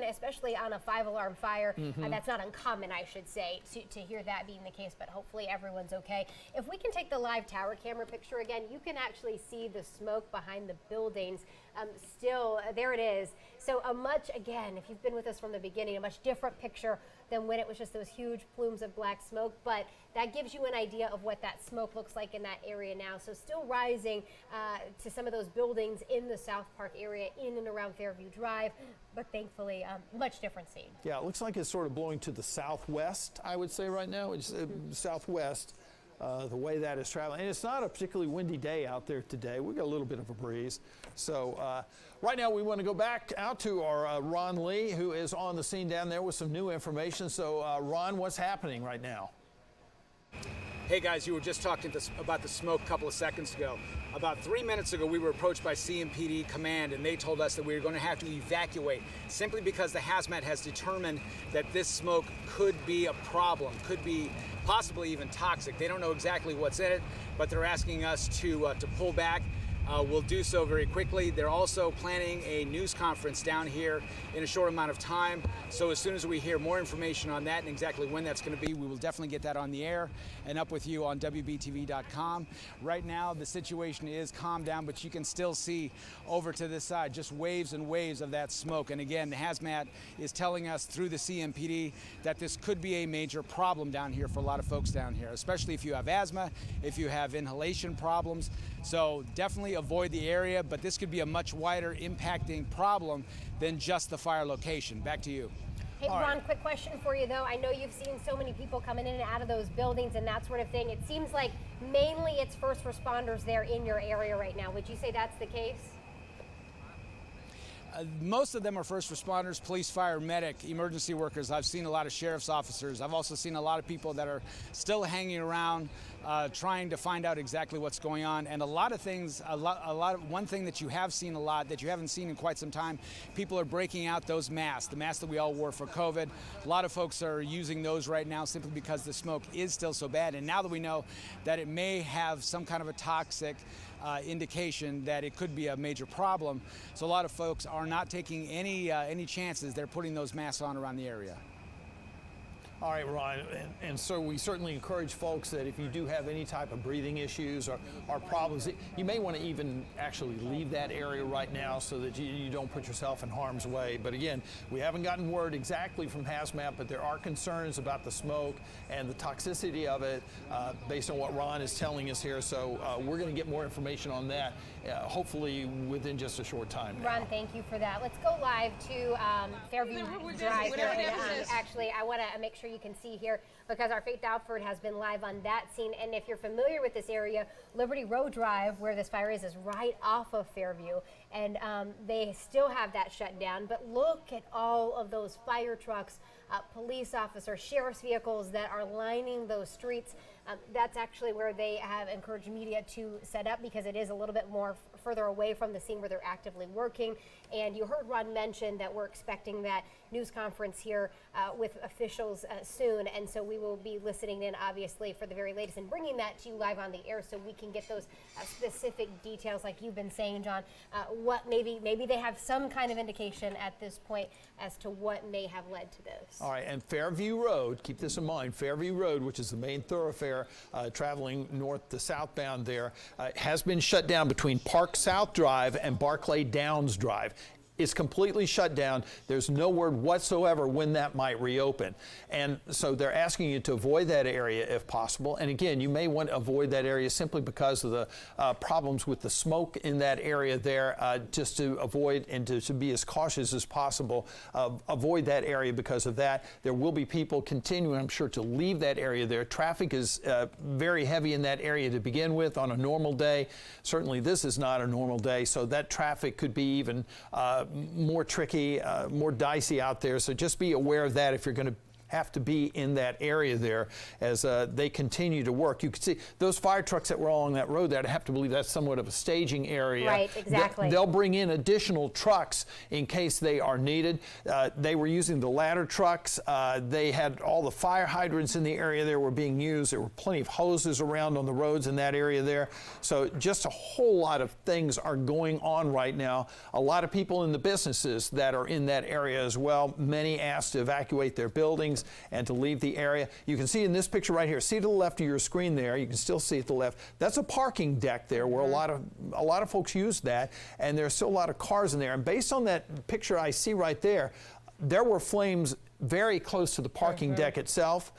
especially on a 5-alarm fire. That's not uncommon, I should say, to hear that being the case, but hopefully everyone's okay. If we can take the live tower camera picture again, you can actually see the smoke behind the buildings. Still, there it is. So again, if you've been with us from the beginning, a much different picture than when it was just those huge plumes of black smoke, but that gives you an idea of what that smoke looks like in that area now. So still rising to some of those buildings in the South Park area, in and around Fairview Drive, but thankfully much different scene. Yeah, it looks like it's sort of blowing to the southwest, I would say right now. It's southwest, the way that is traveling. And it's not a particularly windy day out there today. We got a little bit of a breeze. So right now we want to go back out to our Ron Lee, who is on the scene down there with some new information. So Ron, what's happening right now? Hey guys, you were just talking about the smoke a couple of seconds ago. About 3 minutes ago, we were approached by CMPD Command, and they told us that we were going to have to evacuate simply because the hazmat has determined that this smoke could be a problem, could be possibly even toxic. They don't know exactly what's in it, but they're asking us to pull back. We'll do so very quickly. They're also planning a news conference down here in a short amount of time. So as soon as we hear more information on that and exactly when that's going to be, we will definitely get that on the air and up with you on WBTV.com. Right now, the situation is calmed down, but you can still see over to this side just waves and waves of that smoke. And again, the hazmat is telling us through the CMPD that this could be a major problem down here for a lot of folks down here, especially if you have asthma, if you have inhalation problems. So definitely avoid the area, but this could be a much wider impacting problem than just the fire location. Back to you. Hey, Ron, quick question for you, though. I know you've seen so many people coming in and out of those buildings and that sort of thing. It seems like mainly it's first responders there in your area right now. Would you say that's the case? Most of them are first responders, police, fire, medic, emergency workers. I've seen a lot of sheriff's officers. I've also seen a lot of people that are still hanging around trying to find out exactly what's going on. And a lot of things, one thing that you have seen a lot that you haven't seen in quite some time, people are breaking out those masks, the masks that we all wore for COVID. A lot of folks are using those right now simply because the smoke is still so bad. And now that we know that it may have some kind of a toxic indication that it could be a major problem. So a lot of folks are not taking any chances. They're putting those masks on around the area. All right, Ron, and so we certainly encourage folks that if you do have any type of breathing issues or problems, you may want to even actually leave that area right now so that you don't put yourself in harm's way. But again, we haven't gotten word exactly from hazmat, but there are concerns about the smoke and the toxicity of it based on what Ron is telling us here. So we're going to get more information on that, hopefully within just a short time now. Ron, thank you for that. Let's go live to Fairview Drive. Actually, I want to make sure you can see here because our Faith Alford has been live on that scene. And if you're familiar with this area, Liberty Road Drive, where this fire is right off of Fairview. And they still have that shut down. But look at all of those fire trucks, police officers, sheriff's vehicles that are lining those streets. That's actually where they have encouraged media to set up because it is a little bit more further away from the scene where they're actively working. And you heard Ron mention that we're expecting that news conference here with officials soon. And so we will be listening in, obviously, for the very latest and bringing that to you live on the air so we can get those specific details, like you've been saying, John, what maybe they have some kind of indication at this point as to what may have led to this. All right, and Fairview Road, keep this in mind, Fairview Road, which is the main thoroughfare traveling north to southbound there, has been shut down between Park South Drive and Barclay Downs Drive. It's completely shut down. There's no word whatsoever when that might reopen. And so they're asking you to avoid that area if possible. And again, you may want to avoid that area simply because of the problems with the smoke in that area there, just to avoid and to be as cautious as possible. Avoid that area because of that. There will be people continuing, I'm sure, to leave that area there. Traffic is very heavy in that area to begin with on a normal day. Certainly this is not a normal day, so that traffic could be even more tricky, more dicey out there. So just be aware of that if you're going to have to be in that area there as they continue to work. You can see those fire trucks that were along that road there. I have to believe that's somewhat of a staging area. Right, exactly. They'll bring in additional trucks in case they are needed. They were using the ladder trucks. They had all the fire hydrants in the area there were being used. There were plenty of hoses around on the roads in that area there. So just a whole lot of things are going on right now. A lot of people in the businesses that are in that area as well. Many asked to evacuate their buildings and to leave the area. You can see in this picture right here, see to the left of your screen there, you can still see at the left, that's a parking deck there where a lot of folks use that, and there's still a lot of cars in there. And based on that picture I see right there, there were flames very close to the parking deck itself.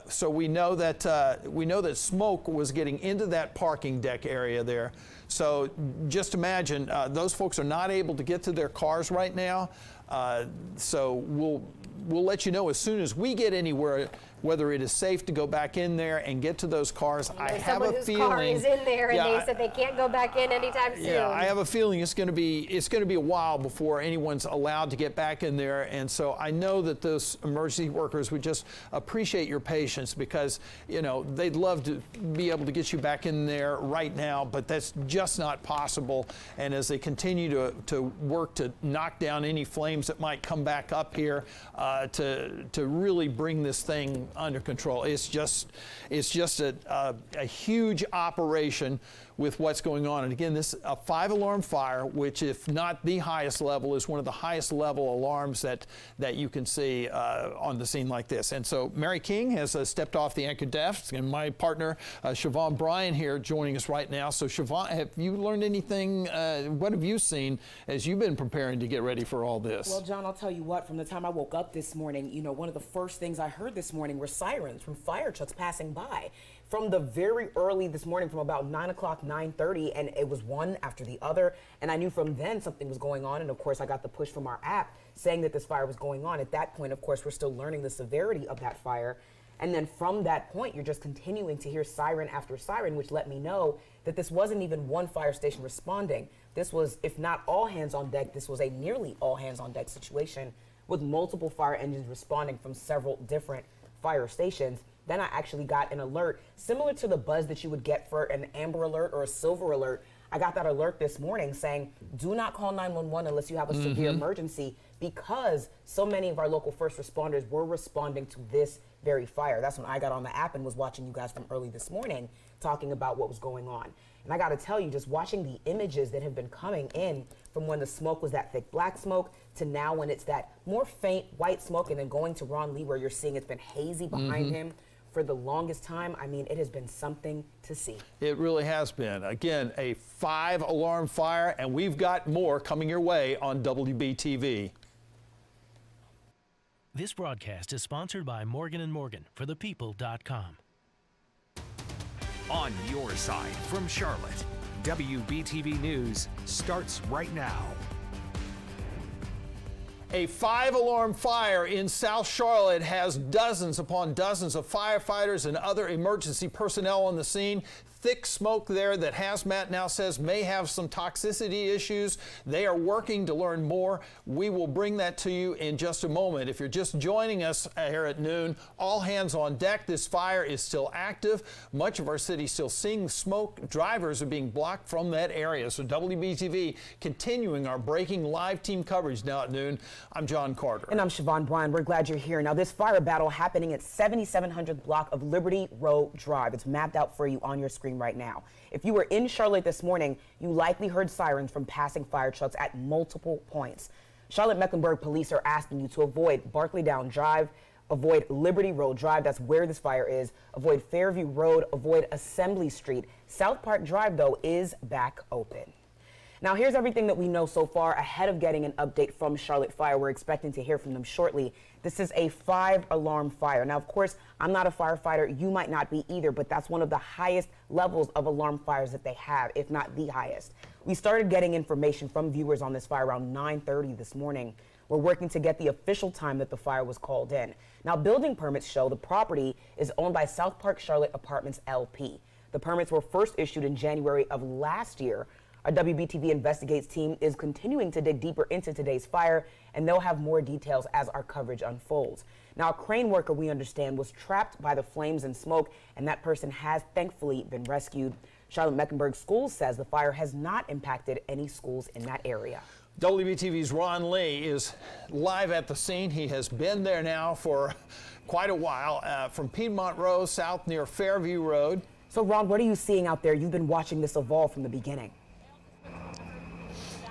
So we know that smoke was getting into that parking deck area there. So just imagine those folks are not able to get to their cars right now. So we'll let you know as soon as we get anywhere whether it is safe to go back in there and get to those cars. I have a feeling car is in there, and they said they can't go back in anytime soon. Yeah, I have a feeling it's going to be a while before anyone's allowed to get back in there. And so I know that those emergency workers would just appreciate your patience, because they'd love to be able to get you back in there right now, but that's just not possible. And as they continue to work to knock down any flames that might come back up here, to really bring this thing under control. It's just a huge operation with what's going on. And again, this is a 5-alarm fire, which, if not the highest level, is one of the highest level alarms that you can see on the scene like this. And so Mary King has stepped off the anchor desk, and my partner Siobhan Bryan here joining us right now. So Siobhan, have you learned anything? What have you seen as you've been preparing to get ready for all this? Well, John, I'll tell you what, from the time I woke up this morning, one of the first things I heard this morning were sirens from fire trucks passing by. From the very early this morning, from about 9 o'clock, 9:30, and it was one after the other. And I knew from then something was going on. And of course, I got the push from our app saying that this fire was going on. At that point, of course, we're still learning the severity of that fire. And then from that point, you're just continuing to hear siren after siren, which let me know that this wasn't even one fire station responding. This was, if not all hands on deck, this was a nearly all hands on deck situation with multiple fire engines responding from several different fire stations. Then I actually got an alert similar to the buzz that you would get for an Amber Alert or a Silver Alert. I got that alert this morning saying, do not call 911 unless you have a severe emergency, because so many of our local first responders were responding to this very fire. That's when I got on the app and was watching you guys from early this morning talking about what was going on. And I got to tell you, just watching the images that have been coming in from when the smoke was that thick black smoke to now when it's that more faint white smoke, and then going to Ron Lee where you're seeing it's been hazy behind him for the longest time. I mean, it has been something to see. It really has been. Again, a 5-alarm fire, and we've got more coming your way on WBTV. This broadcast is sponsored by Morgan & Morgan for thepeople.com. On your side from Charlotte, WBTV News starts right now. A 5-alarm fire in South Charlotte has dozens upon dozens of firefighters and other emergency personnel on the scene. Thick smoke there that Hazmat now says may have some toxicity issues. They are working to learn more. We will bring that to you in just a moment. If you're just joining us here at noon, all hands on deck. This fire is still active. Much of our city still seeing smoke. Drivers are being blocked from that area. So WBTV continuing our breaking live team coverage now at noon. I'm John Carter. And I'm Siobhan Bryan. We're glad you're here. Now, this fire battle happening at 7700th block of Liberty Row Drive. It's mapped out for you on your screen right now. If you were in Charlotte this morning, you likely heard sirens from passing fire trucks at multiple points. Charlotte-Mecklenburg police are asking you to avoid Barclay Down Drive, avoid Liberty Road Drive, that's where this fire is, avoid Fairview Road, avoid Assembly Street. South Park Drive, though, is back open. Now, here's everything that we know so far ahead of getting an update from Charlotte Fire. We're expecting to hear from them shortly. This is a 5-alarm fire. Now, of course, I'm not a firefighter. You might not be either, but that's one of the highest levels of alarm fires that they have, if not the highest. We started getting information from viewers on this fire around 9:30 this morning. We're working to get the official time that the fire was called in. Now, building permits show the property is owned by South Park Charlotte Apartments LP. The permits were first issued in January of last year. Our WBTV Investigates team is continuing to dig deeper into today's fire, and they'll have more details as our coverage unfolds. Now, a crane worker, we understand, was trapped by the flames and smoke, and that person has thankfully been rescued. Charlotte-Mecklenburg Schools says the fire has not impacted any schools in that area. WBTV's Ron Lee is live at the scene. He has been there now for quite a while, from Piedmont Road south near Fairview Road. So, Ron, what are you seeing out there? You've been watching this evolve from the beginning.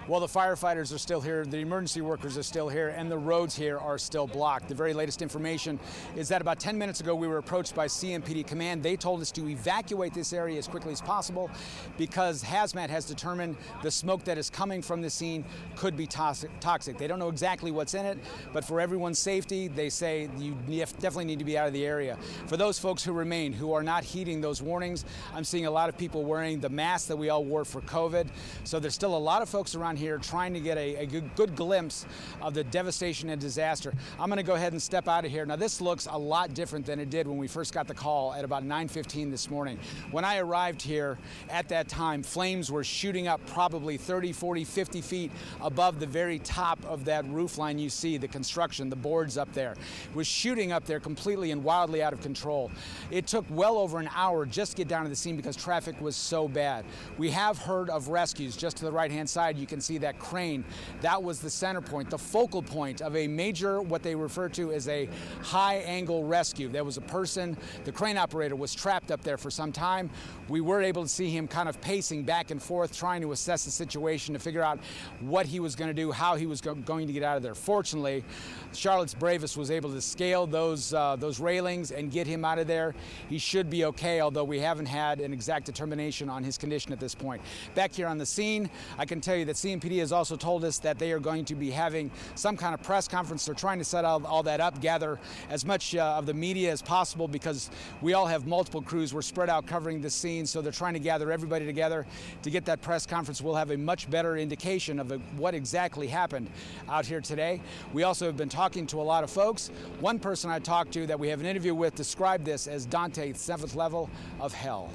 Well, the firefighters are still here, the emergency workers are still here, and the roads here are still blocked. The very latest information is that about 10 minutes ago we were approached by CMPD Command. They told us to evacuate this area as quickly as possible because hazmat has determined the smoke that is coming from the scene could be toxic. They don't know exactly what's in it, but for everyone's safety, they say you definitely need to be out of the area. For those folks who remain, who are not heeding those warnings, I'm seeing a lot of people wearing the masks that we all wore for COVID. So there's still a lot of folks around here trying to get a good glimpse of the devastation and disaster. I'm going to go ahead and step out of here. Now, this looks a lot different than it did when we first got the call at about 9:15 this morning. When I arrived here at that time, flames were shooting up probably 30, 40, 50 feet above the very top of that roof line you see, the construction, the boards up there. It was shooting up there completely and wildly out of control. It took well over an hour just to get down to the scene because traffic was so bad. We have heard of rescues. Just to the right-hand side, you can see that crane. That was the center point, the focal point of a major, what they refer to as a high-angle rescue. There was a person, the crane operator was trapped up there for some time. We were able to see him kind of pacing back and forth, trying to assess the situation to figure out what he was going to do, how he was going to get out of there. Fortunately, Charlotte's bravest was able to scale those railings and get him out of there. He should be okay, although we haven't had an exact determination on his condition at this point. Back here on the scene, I can tell you that CMPD has also told us that they are going to be having some kind of press conference. They're trying to set all that up, gather as much of the media as possible because we all have multiple crews. We're spread out covering the scene, so they're trying to gather everybody together to get that press conference. We'll have a much better indication of what exactly happened out here today. We also have been talking to a lot of folks. One person I talked to that we have an interview with described this as Dante's 7th level of hell.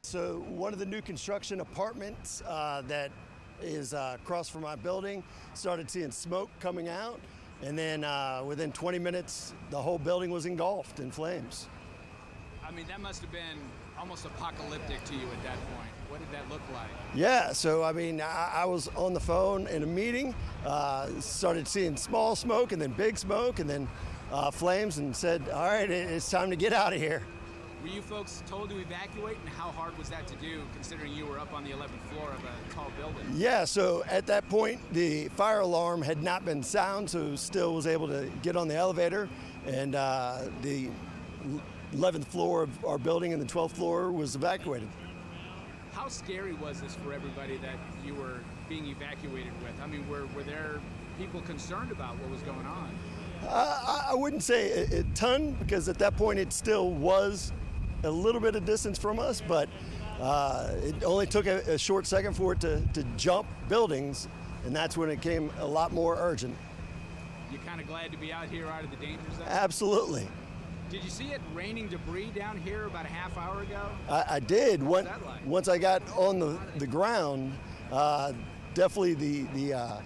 So one of the new construction apartments that is across from my building started seeing smoke coming out, and then within 20 minutes the whole building was engulfed in flames. I mean, that must have been almost apocalyptic to you at that point. What did that look like? Yeah, so I mean, I was on the phone in a meeting, started seeing small smoke and then big smoke and then flames, and said, all right, it's time to get out of here. Were you folks told to evacuate, and how hard was that to do, considering you were up on the 11th floor of a tall building? Yeah, so at that point, the fire alarm had not been sound, so still was able to get on the elevator, and the 11th floor of our building and the 12th floor was evacuated. How scary was this for everybody that you were being evacuated with? I mean, were there people concerned about what was going on? I wouldn't say a ton, because at that point it still was a little bit of distance from us, but it only took a short second for it to jump buildings, and that's when it became a lot more urgent. You kind of glad to be out here, out of the danger zone? Absolutely. Did you see it raining debris down here about a half hour ago? I did. What was that like? Once I got on the ground, definitely the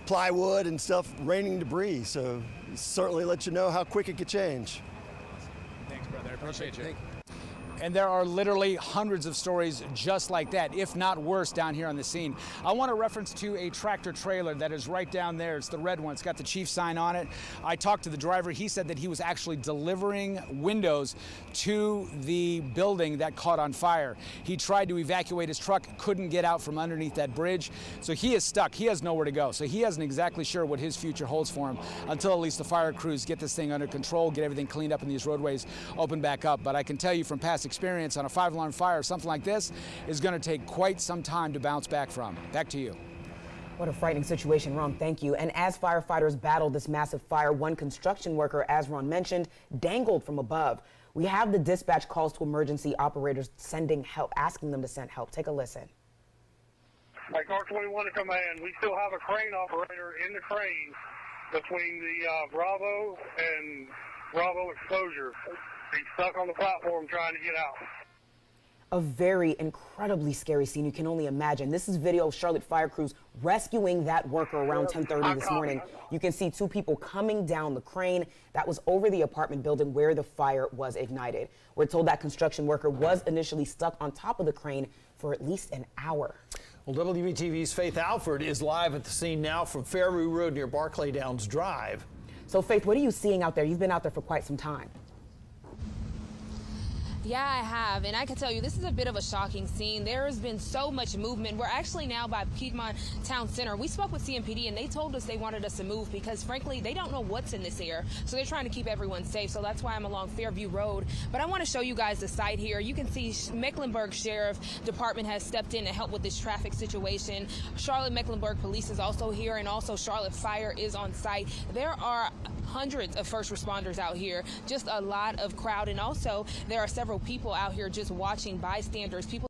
plywood and stuff raining debris, so certainly let you know how quick it could change. Thanks, brother. I appreciate you. And there are literally hundreds of stories just like that, if not worse, down here on the scene. I want to reference to a tractor trailer that is right down there. It's the red one. It's got the chief sign on it. I talked to the driver. He said that he was actually delivering windows to the building that caught on fire. He tried to evacuate his truck, couldn't get out from underneath that bridge. So he is stuck. He has nowhere to go. So he isn't exactly sure what his future holds for him until at least the fire crews get this thing under control, get everything cleaned up and these roadways open back up. But I can tell you from past experience on a 5-alarm fire, something like this is going to take quite some time to bounce back from. Back to you. What a frightening situation, Ron. Thank you. And as firefighters battled this massive fire, one construction worker, as Ron mentioned, dangled from above. We have the dispatch calls to emergency operators sending help, asking them to send help. Take a listen. Like R21 to command, we still have a crane operator in the crane between the Bravo and Bravo exposure. He's stuck on the platform trying to get out. A very incredibly scary scene. You can only imagine. This is video of Charlotte fire crews rescuing that worker around 10:30 this morning. You can see two people coming down the crane that was over the apartment building where the fire was ignited. We're told that construction worker was initially stuck on top of the crane for at least an hour. Well, WBTV's Faith Alford is live at the scene now from Fairview Road near Barclay Downs Drive. So, Faith, what are you seeing out there? You've been out there for quite some time. Yeah, I have, and I can tell you this is a bit of a shocking scene. There has been so much movement. We're actually now by Piedmont Town Center. We spoke with CMPD, and they told us they wanted us to move because, frankly, they don't know what's in this air. So they're trying to keep everyone safe. So that's why I'm along Fairview Road. But I want to show you guys the site here. You can see Mecklenburg Sheriff Department has stepped in to help with this traffic situation. Charlotte Mecklenburg Police is also here, and also Charlotte Fire is on site. There are hundreds of first responders out here, just a lot of crowd, and also there are several people out here just watching, bystanders, people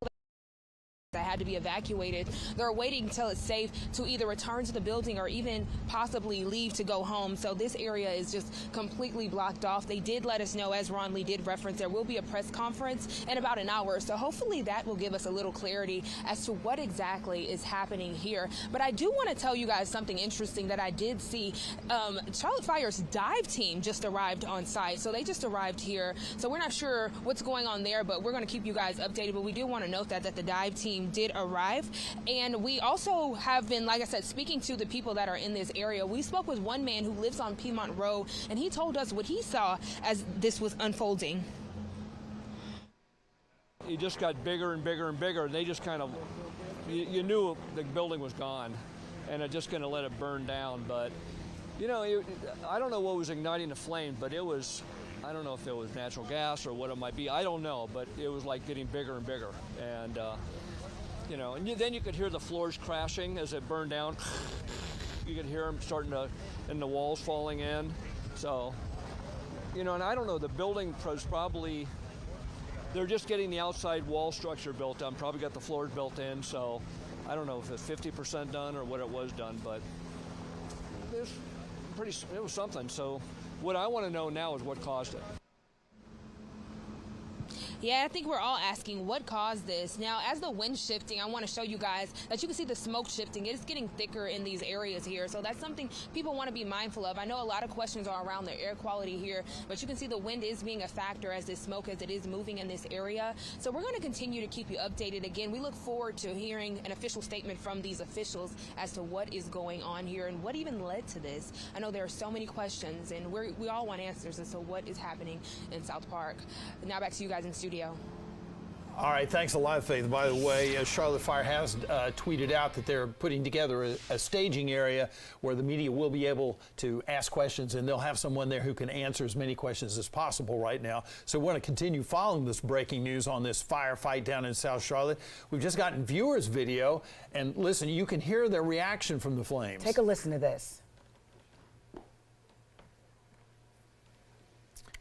that had to be evacuated. They're waiting until it's safe to either return to the building or even possibly leave to go home. So this area is just completely blocked off. They did let us know, as Ron Lee did reference, there will be a press conference in about an hour. So hopefully that will give us a little clarity as to what exactly is happening here. But I do want to tell you guys something interesting that I did see. Charlotte Fire's dive team just arrived on site. So they just arrived here. So we're not sure what's going on there, but we're going to keep you guys updated. But we do want to note that the dive team did arrive, and we also have been, like I said, speaking to the people that are in this area. We spoke with one man who lives on Piedmont Road, and he told us what he saw as this was unfolding. It just got bigger and bigger and bigger, and they just kind of, you knew the building was gone, and it just going to let it burn down. But you know, I don't know what was igniting the flame, but it was, I don't know if it was natural gas or what it might be. I don't know, but it was like getting bigger and bigger. And you know, and then you could hear the floors crashing as it burned down. You could hear them starting to, and the walls falling in. So, you know, and I don't know, the building was probably, they're just getting the outside wall structure built done, probably got the floors built in. So I don't know if it's 50% done or what it was done, but it was something. So what I want to know now is what caused it. Yeah, I think we're all asking what caused this. Now, as the wind's shifting, I want to show you guys that you can see the smoke shifting. It is getting thicker in these areas here, so that's something people want to be mindful of. I know a lot of questions are around the air quality here, but you can see the wind is being a factor as this smoke, as it is moving in this area. So we're going to continue to keep you updated. Again, we look forward to hearing an official statement from these officials as to what is going on here and what even led to this. I know there are so many questions, and we all want answers as to what is happening in South Park. Now back to you guys in studio. All right, thanks a lot, Faith. By the way, Charlotte Fire has tweeted out that they're putting together a staging area where the media will be able to ask questions, and they'll have someone there who can answer as many questions as possible right now. So we want to continue following this breaking news on this firefight down in South Charlotte. We've just gotten viewers' video, and listen, you can hear their reaction from the flames. Take a listen to this.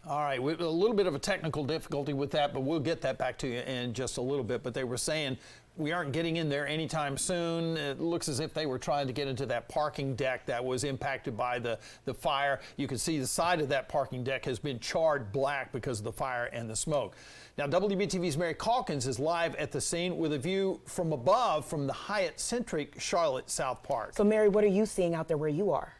All right, a little bit of a technical difficulty with that, but we'll get that back to you in just a little bit. But they were saying we aren't getting in there anytime soon. It looks as if they were trying to get into that parking deck that was impacted by the fire. You can see the side of that parking deck has been charred black because of the fire and the smoke. Now, WBTV's Mary Calkins is live at the scene with a view from above from the Hyatt-centric Charlotte South Park. So, Mary, what are you seeing out there where you are?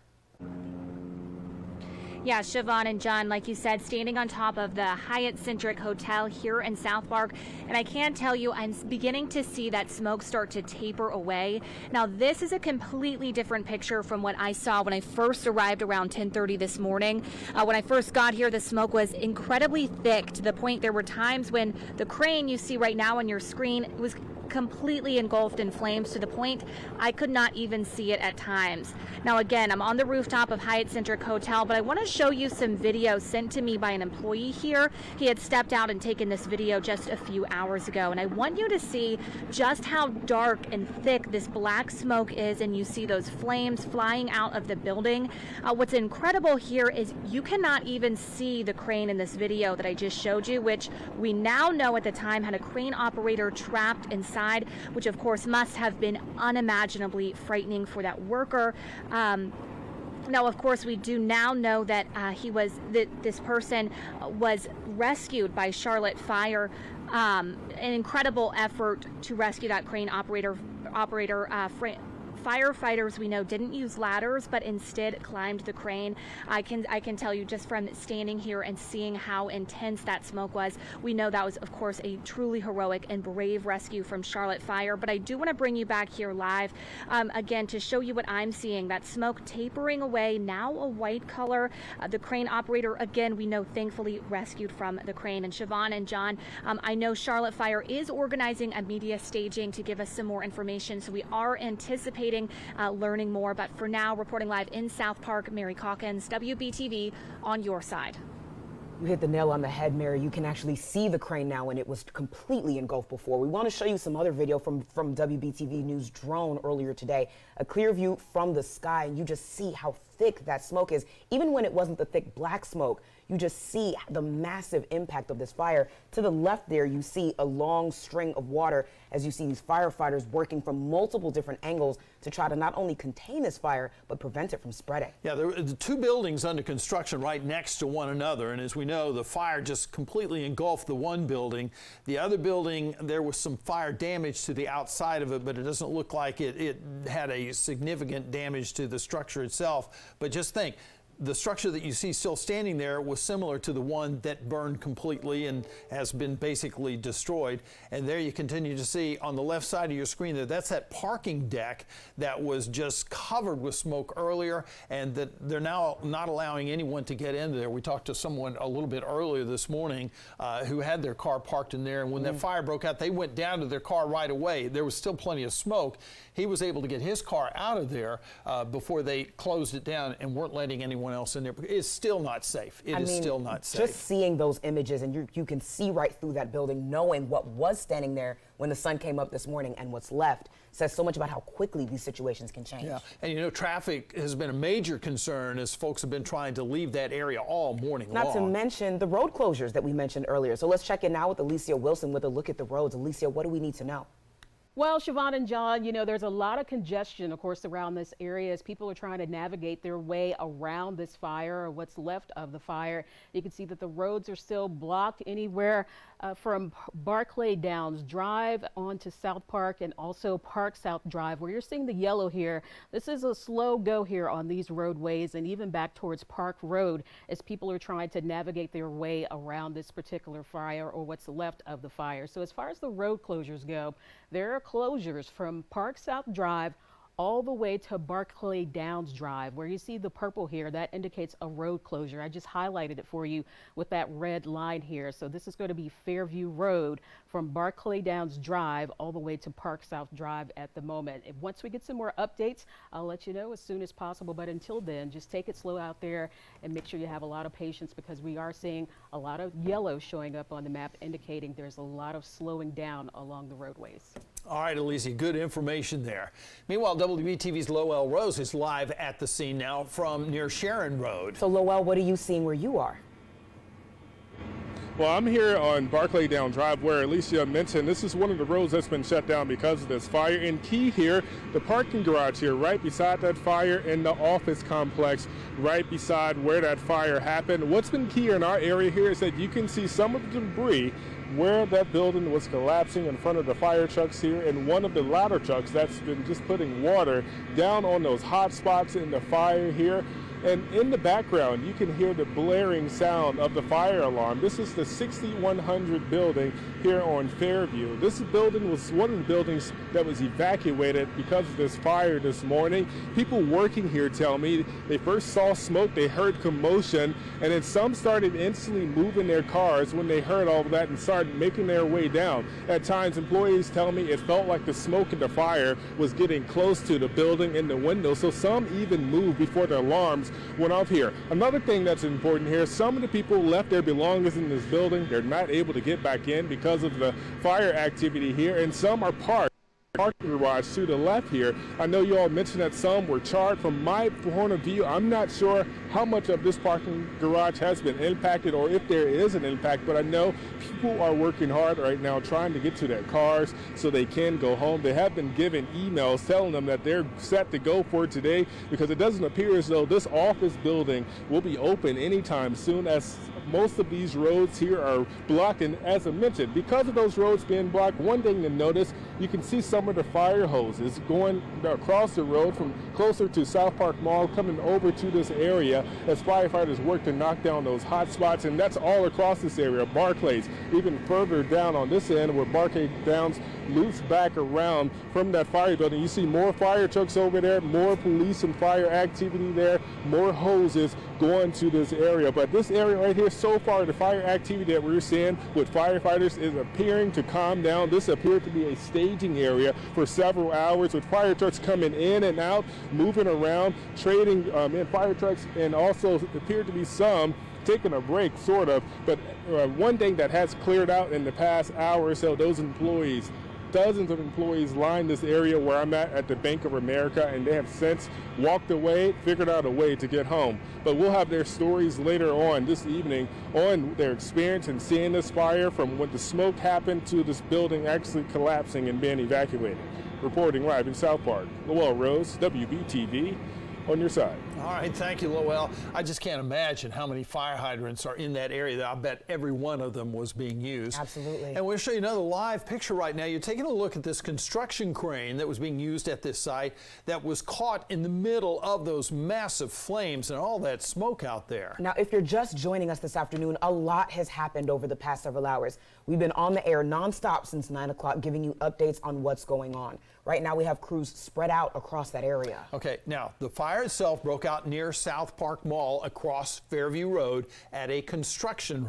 Yeah, Siobhan and John, like you said, standing on top of the Hyatt-centric hotel here in South Park. And I can tell you, I'm beginning to see that smoke start to taper away. Now, this is a completely different picture from what I saw when I first arrived around 10:30 this morning. When I first got here, the smoke was incredibly thick to the point there were times when the crane you see right now on your screen was completely engulfed in flames to the point I could not even see it at times. Now again, I'm on the rooftop of Hyatt-centric Hotel, but I want to show you some video sent to me by an employee here. He had stepped out and taken this video just a few hours ago, and I want you to see just how dark and thick this black smoke is, and you see those flames flying out of the building. What's incredible here is you cannot even see the crane in this video that I just showed you, which we now know at the time had a crane operator trapped inside, which of course must have been unimaginably frightening for that worker. Now, of course, we do now know that this person was rescued by Charlotte Fire An incredible effort to rescue that crane operator. Firefighters, we know, didn't use ladders, but instead climbed the crane. I can tell you just from standing here and seeing how intense that smoke was, we know that was, of course, a truly heroic and brave rescue from Charlotte Fire. But I do want to bring you back here live again to show you what I'm seeing. That smoke tapering away, now a white color. The crane operator, again, we know, thankfully rescued from the crane. And Siobhan and John, I know Charlotte Fire is organizing a media staging to give us some more information, so we are anticipating learning more. But for now, reporting live in South Park, Mary Calkins, WBTV, on your side. You hit the nail on the head, Mary. You can actually see the crane now, and it was completely engulfed before. We want to show you some other video from WBTV News drone earlier today. A clear view from the sky, and you just see how thick that smoke is. Even when it wasn't the thick black smoke, you just see the massive impact of this fire. To the left there, you see a long string of water as you see these firefighters working from multiple different angles to try to not only contain this fire, but prevent it from spreading. Yeah, there are the two buildings under construction right next to one another, and as we know, the fire just completely engulfed the one building. The other building, there was some fire damage to the outside of it, but it doesn't look like it had a significant damage to the structure itself. But just think, the structure that you see still standing there was similar to the one that burned completely and has been basically destroyed. And there you continue to see on the left side of your screen there, that's that parking deck that was just covered with smoke earlier, and that they're now not allowing anyone to get in there. We talked to someone a little bit earlier this morning who had their car parked in there, and when that fire broke out, they went down to their car right away. There was still plenty of smoke. He was able to get his car out of there before they closed it down and weren't letting anyone else in there. It's still not safe. It is still not safe. Just seeing those images, and you can see right through that building, knowing what was standing there when the sun came up this morning and what's left, says so much about how quickly these situations can change. Yeah, and you know, traffic has been a major concern as folks have been trying to leave that area all morning long. Not to mention the road closures that we mentioned earlier. So let's check in now with Alicia Wilson with a look at the roads. Alicia, what do we need to know? Well, Siobhan and John, you know, there's a lot of congestion, of course, around this area as people are trying to navigate their way around this fire or what's left of the fire. You can see that the roads are still blocked anywhere from Barclay Downs Drive onto South Park and also Park South Drive, where you're seeing the yellow here. This is a slow go here on these roadways and even back towards Park Road as people are trying to navigate their way around this particular fire or what's left of the fire. So as far as the road closures go, there are closures from Park South Drive all the way to Barclay Downs Drive, where you see the purple here. That indicates a road closure. I just highlighted it for you with that red line here. So this is going to be Fairview Road from Barclay Downs Drive all the way to Park South Drive at the moment. And once we get some more updates, I'll let you know as soon as possible. But until then, just take it slow out there and make sure you have a lot of patience, because we are seeing a lot of yellow showing up on the map indicating there's a lot of slowing down along the roadways. All right, Alicia, good information there. Meanwhile, WBTV's Lowell Rose is live at the scene now from near Sharon Road. So, Lowell, what are you seeing where you are? Well, I'm here on Barclay Down Drive, where Alicia mentioned this is one of the roads that's been shut down because of this fire. And key here, the parking garage here right beside that fire, and the office complex right beside where that fire happened. What's been key in our area here is that you can see some of the debris where that building was collapsing in front of the fire trucks here, and one of the ladder trucks that's been just putting water down on those hot spots in the fire here. And in the background, you can hear the blaring sound of the fire alarm. This is the 6100 building here on Fairview. This building was one of the buildings that was evacuated because of this fire this morning. People working here tell me they first saw smoke, they heard commotion, and then some started instantly moving their cars when they heard all of that and started making their way down. At times, employees tell me it felt like the smoke and the fire was getting close to the building and the window, so some even moved before the alarms went off here. Another thing that's important here, some of the people left their belongings in this building. They're not able to get back in because of the fire activity here, and some are parked. Parking garage to the left here. I know you all mentioned that some were charred. From my point of view, I'm not sure how how much of this parking garage has been impacted or if there is an impact, but I know people are working hard right now trying to get to their cars so they can go home. They have been given emails telling them that they're set to go for today because it doesn't appear as though this office building will be open anytime soon, as most of these roads here are blocked. And as I mentioned, because of those roads being blocked, one thing to notice, you can see some of the fire hoses going across the road from closer to South Park Mall coming over to this area as firefighters work to knock down those hot spots. And that's all across this area. Barclays, even further down on this end where Barclay Downs loops back around from that fire building. You see more fire trucks over there, more police and fire activity there, more hoses going to this area. But this area right here, so far, the fire activity that we're seeing with firefighters is appearing to calm down. This appeared to be a staging area for several hours with fire trucks coming in and out, moving around, trading in fire trucks, and also appeared to be some taking a break, sort of. But one thing that has cleared out in the past hour or so, those employees, dozens of employees line this area where I'm at the Bank of America, and they have since walked away, figured out a way to get home. But we'll have their stories later on this evening on their experience in seeing this fire from when the smoke happened to this building actually collapsing and being evacuated. Reporting live in South Park, Lowell Rose, WBTV, on your side. All right, thank you, Lowell. I just can't imagine how many fire hydrants are in that area. I bet every one of them was being used. Absolutely. And we'll show you another live picture right now. You're taking a look at this construction crane that was being used at this site that was caught in the middle of those massive flames and all that smoke out there. Now, if you're just joining us this afternoon, a lot has happened over the past several hours. We've been on the air nonstop since 9 o'clock giving you updates on what's going on. Right now, we have crews spread out across that area. Okay, now, the fire itself broke out near South Park Mall across Fairview Road at a construction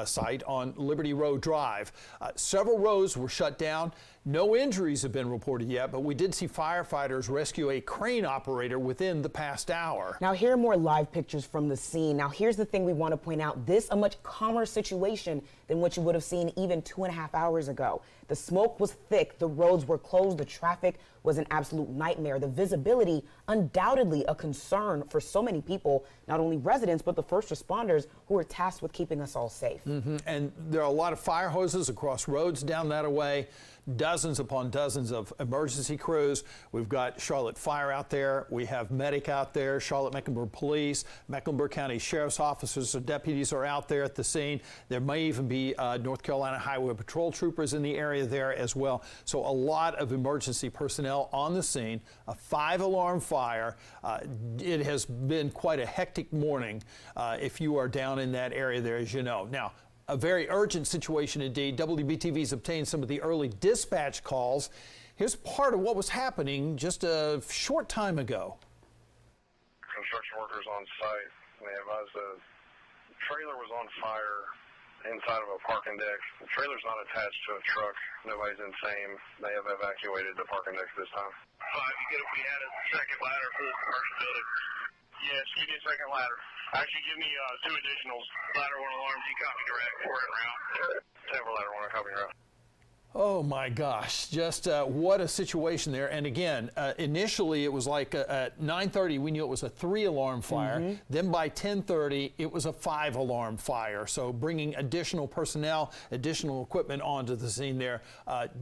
site on Liberty Road Drive. Several roads were shut down. No injuries have been reported yet, but we did see firefighters rescue a crane operator within the past hour. Now, here are more live pictures from the scene. Now, here's the thing we want to point out. This a much calmer situation than what you would have seen even 2.5 hours ago. The smoke was thick, the roads were closed, the traffic was an absolute nightmare. The visibility, undoubtedly a concern for so many people, not only residents, but the first responders who are tasked with keeping us all safe. And there are a lot of fire hoses across roads down that way. Dozens upon dozens of emergency crews. We've got Charlotte Fire out there. We have medic out there, Charlotte Mecklenburg Police, Mecklenburg County Sheriff's officers or deputies are out there at the scene. There may even be North Carolina Highway Patrol troopers in the area there as well. So a lot of emergency personnel on the scene. A 5-alarm fire. It has been quite a hectic morning if you are down in that area there, as you know. Now, a very urgent situation indeed. WBTV's obtained some of the early dispatch calls. Here's part of what was happening just a short time ago. Construction workers on site, they advised the trailer was on fire inside of a parking deck. The trailer's not attached to a truck. Nobody's insane. They have evacuated the parking deck this time. We had a second ladder for the first building. Yes, give me a second ladder. Actually, give me 2 additionals. Ladder 1 alarms, you copy direct. We're en route. Several ladder 1, copy direct. Oh my gosh, just what a situation there. And again, initially it was like at 9:30 we knew it was a 3-alarm fire. Then by 10:30 it was a 5-alarm fire. So bringing additional personnel, additional equipment onto the scene there,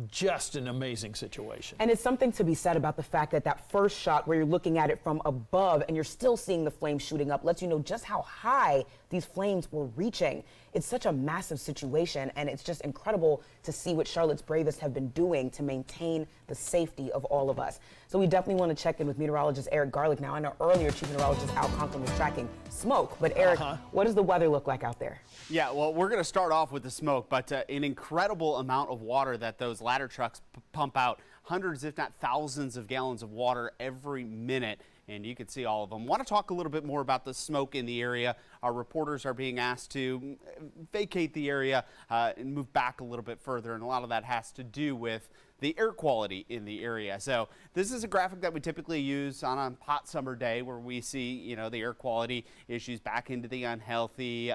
just an amazing situation. And it's something to be said about the fact that that first shot where you're looking at it from above and you're still seeing the flames shooting up lets you know just how high these flames were reaching. It's such a massive situation, and it's just incredible to see what Charlotte's bravest have been doing to maintain the safety of all of us. So we definitely want to check in with meteorologist Eric Garlick now. I know earlier Chief Meteorologist Al Conklin was tracking smoke, but Eric, what does the weather look like out there? Yeah, well, we're going to start off with the smoke, but an incredible amount of water that those ladder trucks pump out. Hundreds, if not thousands of gallons of water every minute. And you can see all of them. Want to talk a little bit more about the smoke in the area. Our reporters are being asked to vacate the area and move back a little bit further, and a lot of that has to do with the air quality in the area. So this is a graphic that we typically use on a hot summer day where we see, you know, the air quality issues back into the unhealthy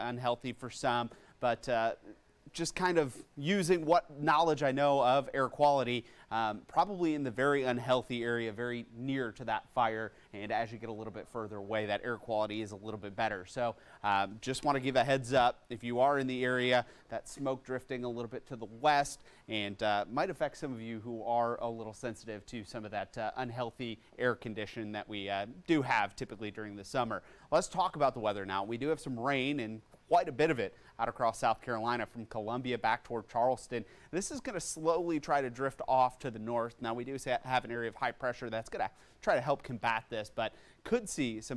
for some, but just kind of using what knowledge I know of air quality, probably in the very unhealthy area, very near to that fire. And as you get a little bit further away, that air quality is a little bit better. So just want to give a heads up if you are in the area, that smoke drifting a little bit to the west and might affect some of you who are a little sensitive to some of that unhealthy air condition that we do have typically during the summer. Let's talk about the weather now. We do have some rain and quite a bit of it out across South Carolina from Columbia back toward Charleston. This is going to slowly try to drift off to the north. Now we do have an area of high pressure that's going to try to help combat this, but could see some